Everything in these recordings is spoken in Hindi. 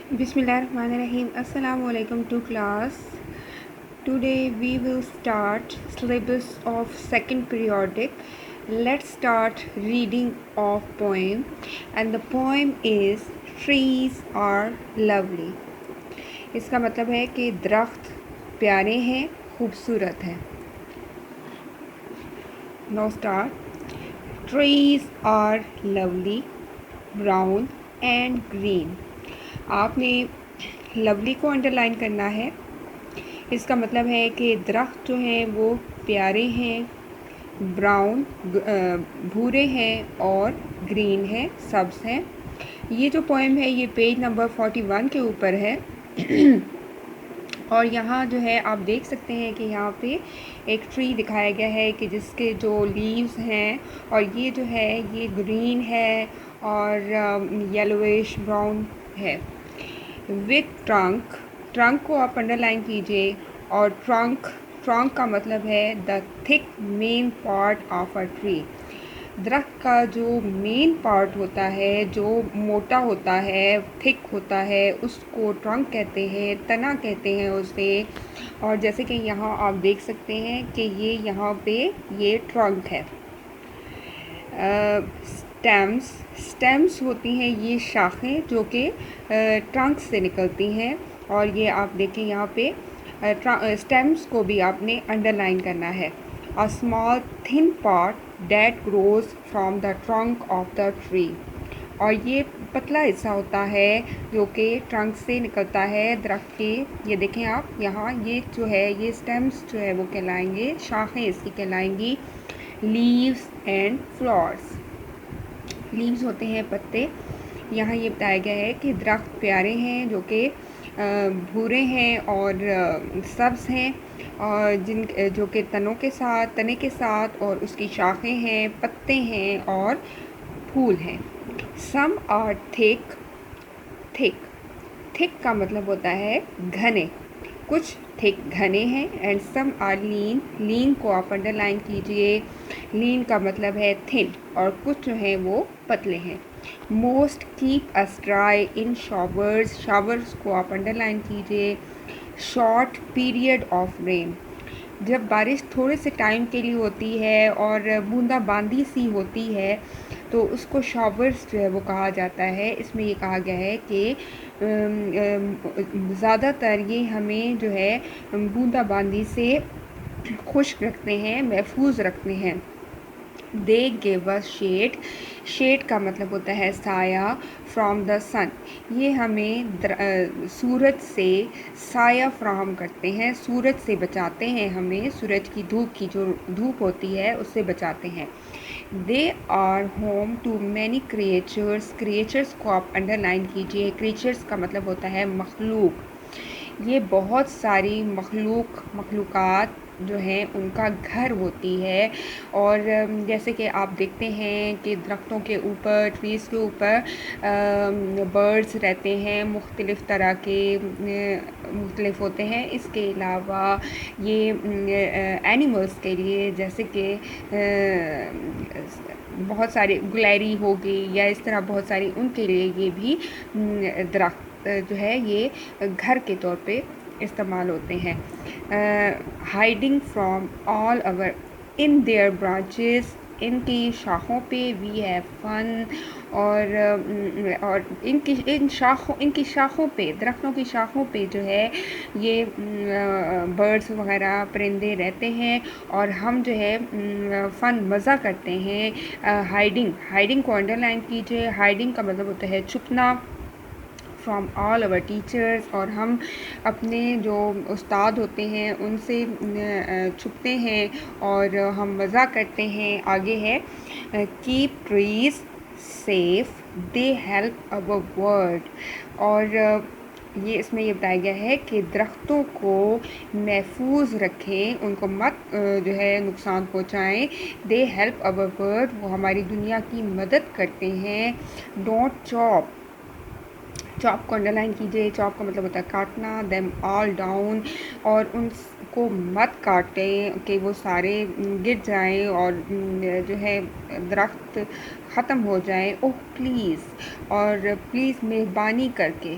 Bismillahirrahmanirrahim. Assalamu alaikum to class. Today we will start syllabus of second periodic. Let's start reading of poem, and the poem is trees are lovely. इसका मतलब है कि दरख्त प्यारे हैं, खूबसूरत हैं. Now start. Trees are lovely, brown and green. आपने लवली को अंडरलाइन करना है. इसका मतलब है कि दरख्त जो हैं वो प्यारे हैं, ब्राउन भूरे हैं और ग्रीन है, सब्ज़ हैं. ये जो पोएम है ये पेज नंबर 41 के ऊपर है. और यहाँ जो है आप देख सकते हैं कि यहाँ पे एक ट्री दिखाया गया है कि जिसके जो लीव्स हैं और ये जो है ये ग्रीन है और येलोइश ब्राउन है. विथ ट्रंक को आप अंडरलाइन कीजिए. और ट्रंक का मतलब है the thick main part of a tree. दरख्त का जो मेन पार्ट होता है, जो मोटा होता है, थिक होता है, उसको ट्रंक कहते हैं, तना कहते हैं उसे. और जैसे कि यहाँ आप देख सकते हैं कि ये यहाँ पे ये ट्रंक है. स्टेम्स होती हैं ये शाखें जो कि ट्रंक से निकलती हैं. और ये आप देखें यहाँ पे स्टेम्स को भी आपने अंडरलाइन करना है. A small thin part that grows from the trunk of the tree. और ये पतला हिस्सा होता है जो कि ट्रंक से निकलता है दरख्त के. ये देखें आप यहाँ ये जो है ये स्टेम्स जो है वो कहलाएंगे, शाखें इसकी कहलाएंगी लीव्स एंड फ्लावर्स. लीव्स होते हैं पत्ते. यहाँ ये बताया गया है कि दरख्त प्यारे हैं जो कि भूरे हैं और सब्ज़ हैं और जो कि तने के साथ और उसकी शाखें हैं, पत्ते हैं और फूल हैं. सम आर थिक का मतलब होता है घने. कुछ थिक घने हैं. एंड सम आर लीन को आप अंडरलाइन कीजिए. लीन का मतलब है थिन और कुछ जो हैं वो पतले हैं. मोस्ट कीप अस ड्राई इन शावर्स को आप अंडरलाइन कीजिए. Short period of rain. जब बारिश थोड़े से टाइम के लिए होती है और बूंदाबांदी सी होती है तो उसको शावर्स जो है वो कहा जाता है. इसमें ये कहा गया है कि ज़्यादातर ये हमें जो है बूंदाबांदी से खुश रखते हैं, महफूज रखते हैं. दे गिव अस शेड का मतलब होता है साया. फ्रॉम द सन, ये हमें सूरज से साया फ्राहम करते हैं, सूरज से बचाते हैं हमें. सूरज की जो धूप होती है उससे बचाते हैं. They are home to many creatures को आप अंडरलाइन कीजिए. क्रिएचर्स का मतलब होता है मखलूक. ये बहुत सारी मखलूक़ात जो हैं उनका घर होती है. और जैसे कि आप देखते हैं कि दरख्तों के ऊपर, ट्रीज़ के ऊपर बर्ड्स रहते हैं, मुख्तलिफ़ तरह के मुख्तलिफ़ होते हैं. इसके अलावा ये एनिमल्स के लिए जैसे कि बहुत सारे गुलैरी हो गई या इस तरह बहुत सारी, उनके लिए ये भी दरख्त जो है ये घर के तौर पे इस्तेमाल होते हैं. Hiding from all our in their branches, इनकी शाखों पे वी हैव फन. और इनकी शाखों पे, दरख्तों की शाखों पे जो है ये बर्ड्स वगैरह परिंदे रहते हैं और हम जो है फ़न मज़ा करते हैं. हाइडिंग को अंडरलाइन कीजिए. हाइडिंग का मतलब होता है छुपना. फ्रॉम ऑल अवर टीचर्स, और हम अपने जो उस्ताद होते हैं उनसे छुपते हैं और हम मज़ा करते हैं. आगे है keep trees safe, they help our world. और ये इसमें ये बताया गया है कि दरख्तों को महफूज रखें, उनको मत जो है नुकसान पहुँचाएँ. दे हेल्प अवर वर्ल्ड, वो हमारी दुनिया की मदद करते हैं. डोंट चॉप को अंडरलाइन कीजिए. चॉप का मतलब होता है काटना. देम ऑल डाउन, और उनको मत काटें कि वो सारे गिर जाएं और जो है दरख्त ख़त्म हो जाए. ओह प्लीज़, और प्लीज़ मेहरबानी करके.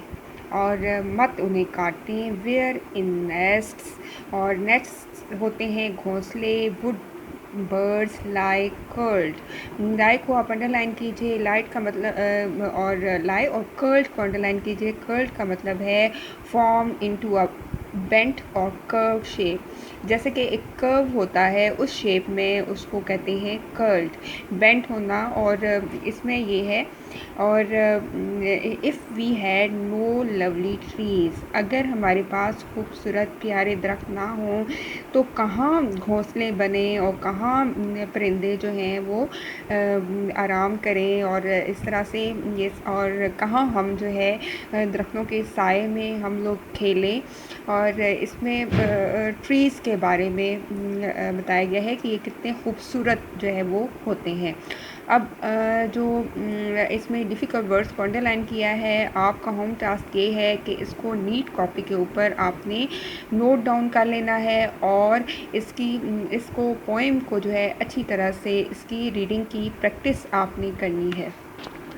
और मत उन्हें काटें। वेयर इन नेस्ट्स, और नेस्ट्स होते हैं घोंसले। वुड बर्ड्स लाई कर्ल्ड, लाई को आप अंडरलाइन कीजिए, लाइट का मतलब और लाई और कर्ल्ड को अंडरलाइन कीजिए। कर्ल्ड का मतलब है फॉर्म इनटू अ बेंट और कर्व शेप, जैसे कि एक कर्व होता है उस शेप में उसको कहते हैं कर्ल्ड, बेंट होना। और इसमें ये है, और if we had no lovely trees, अगर हमारे पास खूबसूरत प्यारे दरख्त ना हों तो कहाँ घोंसले बने और कहाँ परिंदे जो हैं वो आराम करें, और इस तरह से ये, और कहाँ हम जो है दरख्तों के साए में हम लोग खेलें। और इसमें ट्रीज़ के बारे में बताया गया है कि ये कितने खूबसूरत जो है वो होते हैं। अब जो इसमें डिफ़िकल्ट वर्ड्स को अंडरलाइन किया है, आपका होम टास्क ये है कि इसको नीट कॉपी के ऊपर आपने नोट डाउन कर लेना है, और इसको पोएम को जो है अच्छी तरह से इसकी रीडिंग की प्रैक्टिस आपने करनी है।